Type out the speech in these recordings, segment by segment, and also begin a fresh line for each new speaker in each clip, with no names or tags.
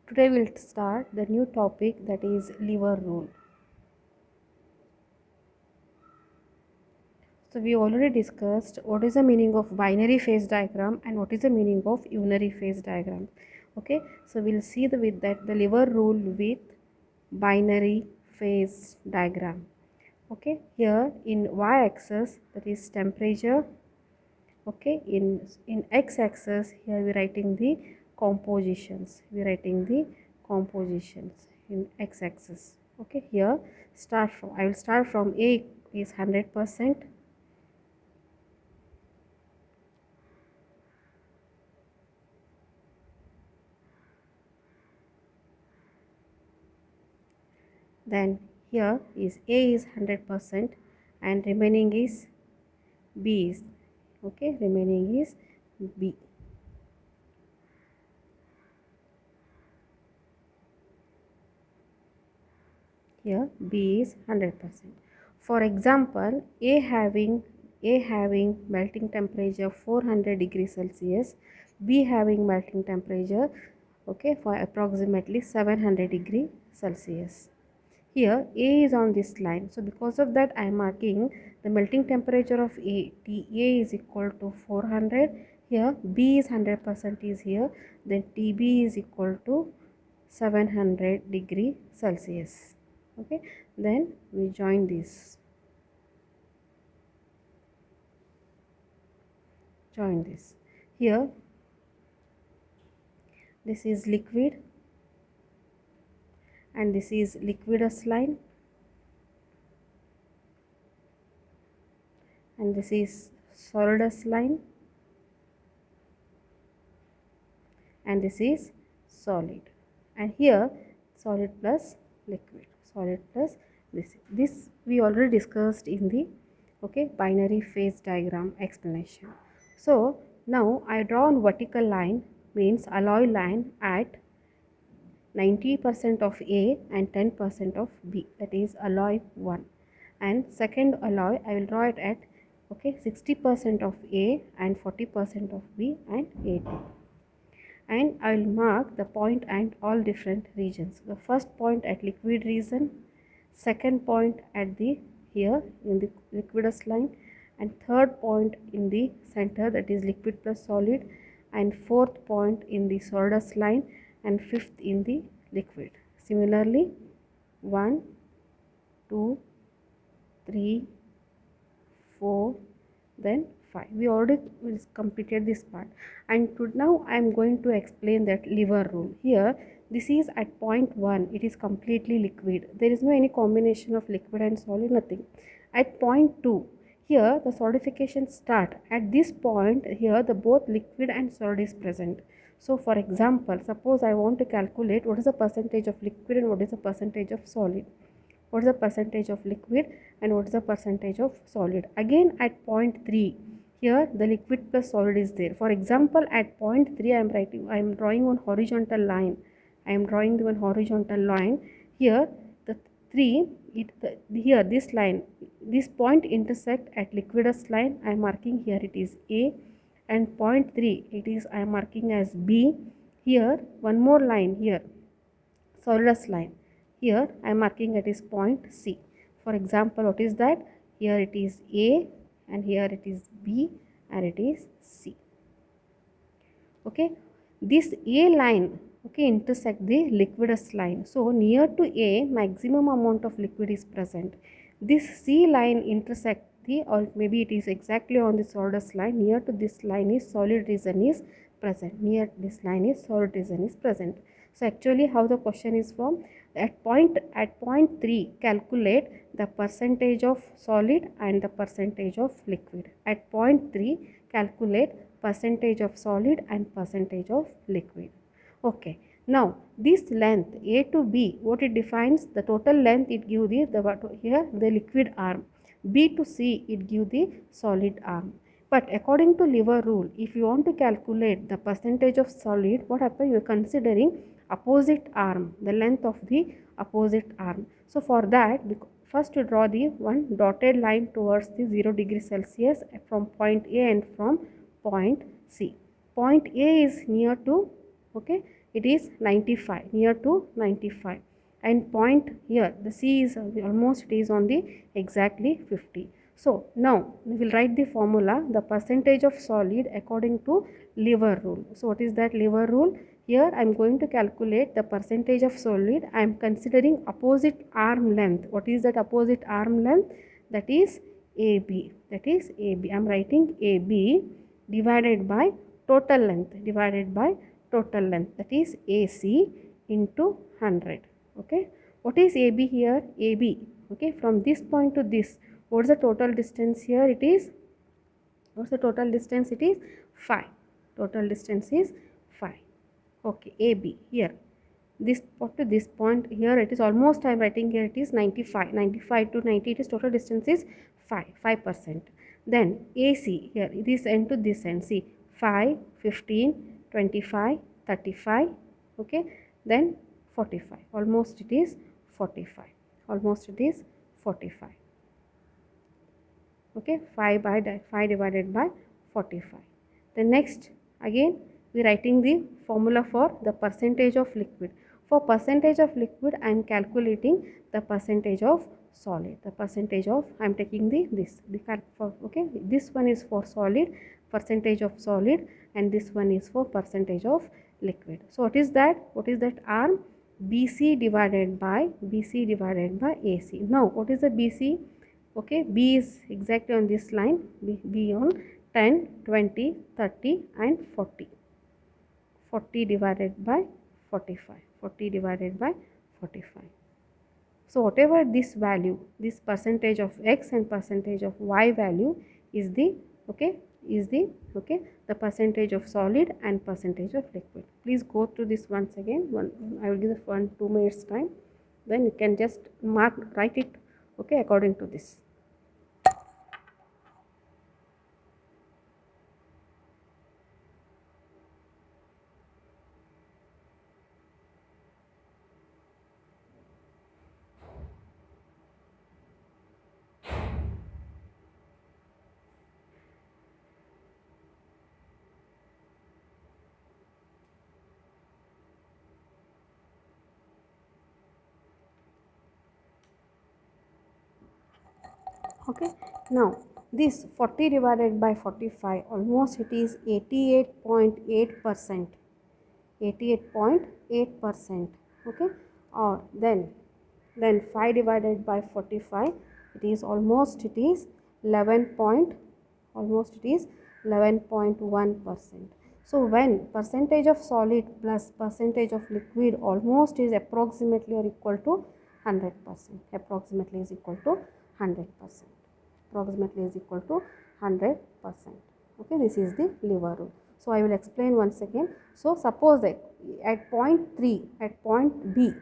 Today we'll start the new topic, that is lever rule. So we already discussed what is the meaning of binary phase diagram and what is the meaning of unary phase diagram. Okay, so we'll see with that the lever rule with binary phase diagram. Okay, here in y-axis, that is temperature. Okay, in x-axis, here we writing the compositions. In x-axis. Okay, here I will start from A is 100%. Then here is A is 100% and remaining is B is, okay, remaining is B. Here B is 100%. For example, A having melting temperature 400 degrees Celsius, B having melting temperature, okay, for approximately 700 degree Celsius. Here A is on this line, so because of that I am marking the melting temperature of A. TA is equal to 400. Here B is 100% is here, then TB is equal to 700 degree Celsius. Okay, then we join this. Here this is liquid and this is liquidous line, and this is solidus line, and this is solid, and here solid plus liquid, this we already discussed in the binary phase diagram explanation. So now I draw a vertical line, means alloy line at 90% of A and 10% of B, that is alloy 1, and second alloy I will draw it at 60% of A and 40% of B and A2, and I will mark the point at all different regions. The first point at liquid region, second point at the here in the liquidous line, and third point in the center, that is liquid plus solid, and fourth point in the solidus line, and fifth in the liquid. Similarly 1, 2, 3, 4, then 5. We already completed this part, and now I am going to explain that lever rule. Here this is at point 1, it is completely liquid, there is no any combination of liquid and solid, nothing. At point 2, here the solidification start. At this point here the both liquid and solid is present. So for example, suppose I want to calculate what is the percentage of liquid and what is the percentage of solid. What is the percentage of liquid and what is the percentage of solid. Again at point 3, here the liquid plus solid is there. For example, at point 3 I am drawing one horizontal line. Here the 3, here this line, this point intersect at liquidus line. I am marking here it is A, and point 3 it is I am marking as B. Here one more line, here solidus line, here I am marking it is point C. For example, what is that? Here it is A and here it is B and it is C. Okay, this A line intersect the liquidus line. So near to A, maximum amount of liquid is present. This C line intersect the, or maybe it is exactly on the solidus line. Near to this line is solid region is present. So actually how the question is formed, at point 3 calculate the percentage of solid and the percentage of liquid. At point 3 calculate percentage of solid and percentage of liquid. Okay, now this length A to B, what it defines, the total length it give here the liquid arm, B to C it give the solid arm. But according to lever rule, if you want to calculate the percentage of solid, what happens, you are considering opposite arm, the length of the opposite arm. So for that, first you draw the one dotted line towards the 0 degree Celsius from point A and from point C. Point A is near to it is 95, near to 95. And point here, the C is almost, it is on the exactly 50. So now we will write the formula, the percentage of solid according to lever rule. So what is that lever rule? Here I am going to calculate the percentage of solid. I am considering opposite arm length. What is that opposite arm length? That is AB. That is AB. I am writing AB divided by total length, divided by total length, that is AC into 100. Okay. What is AB here? AB. Okay. From this point to this, what is the total distance here? It is, what's the total distance? It is 5. Total distance is 5. Okay. AB here. This point to this point here, it is almost, I am writing here, it is 95. 95 to 90, it is total distance is 5%. Then AC here, this end to this end. See, 5, 15, 25, 35. Okay. Then 45. Almost it is 45. Almost it is 45. Okay. 5 divided by 45. Then next, again we writing the formula for the percentage of liquid. For percentage of liquid, I am calculating the percentage of solid. The percentage of, I am taking okay, this one is for solid, percentage of solid, and this one is for percentage of liquid. So what is that? What is that arm? BC divided by AC. Now what is the BC? Okay, B is exactly on this line, B on 10, 20, 30 and 40. 40 divided by 45. 40 divided by 45. So whatever this value, this percentage of X and percentage of Y value is the, okay, the percentage of solid and percentage of liquid. Please go through this once again. I will give the 1-2 minutes time. Then you can just write it, okay, according to this. Okay, now this 40 divided by 45, almost it is 88.8%. 88.8%. Okay, or then 5 divided by 45, it is almost, it is 11.1%. So when percentage of solid plus percentage of liquid almost is approximately or equal to 100%, approximately is equal to 100%, approximately is equal to 100%. Okay, this is the lever rule. So I will explain once again. So suppose that at point 3, at point B,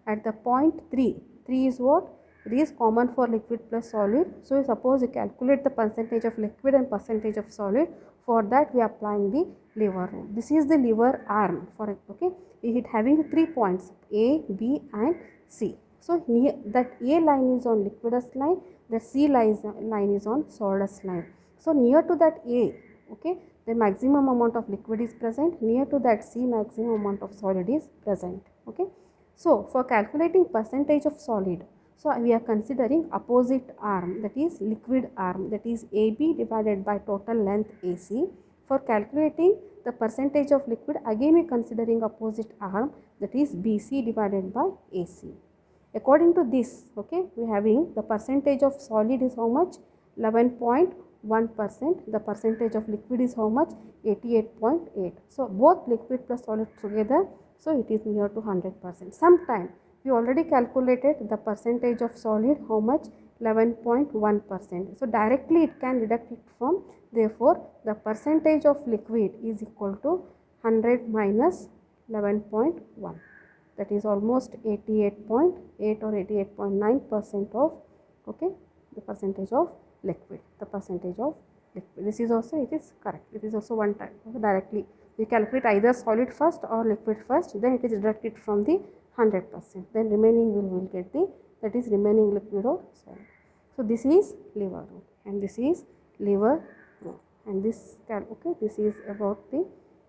at the point 3 is what? It is common for liquid plus solid. So suppose you calculate the percentage of liquid and percentage of solid. For that we are applying the lever rule. This is the lever arm for it. Okay, it having 3 points A, B and C. So near that A line is on liquidous line, the C line is on solidus line. So near to that A, okay, the maximum amount of liquid is present. Near to that C, maximum amount of solid is present. Okay. So for calculating percentage of solid, so we are considering opposite arm, that is liquid arm, that is AB divided by total length AC. For calculating the percentage of liquid, again we are considering opposite arm, that is BC divided by AC. According to this, okay, we are having the percentage of solid is how much? 11.1%. The percentage of liquid is how much? 88.8. So both liquid plus solid together, so it is near to 100%. Sometime we already calculated the percentage of solid, how much? 11.1%. So directly it can deduct it from, therefore the percentage of liquid is equal to 100 minus 11.1. That is almost 88.8 or 88.9% of, okay, the percentage of liquid, the percentage of liquid. This is also, it is correct. It is also one time. Okay, directly we calculate either solid first or liquid first, then it is deducted from the 100%. Then remaining we will get the, that is remaining liquid or solid. So this is lever rule and this is lever rule, and this okay, this is about the,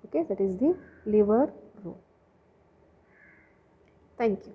okay, that is the lever rule. Thank you.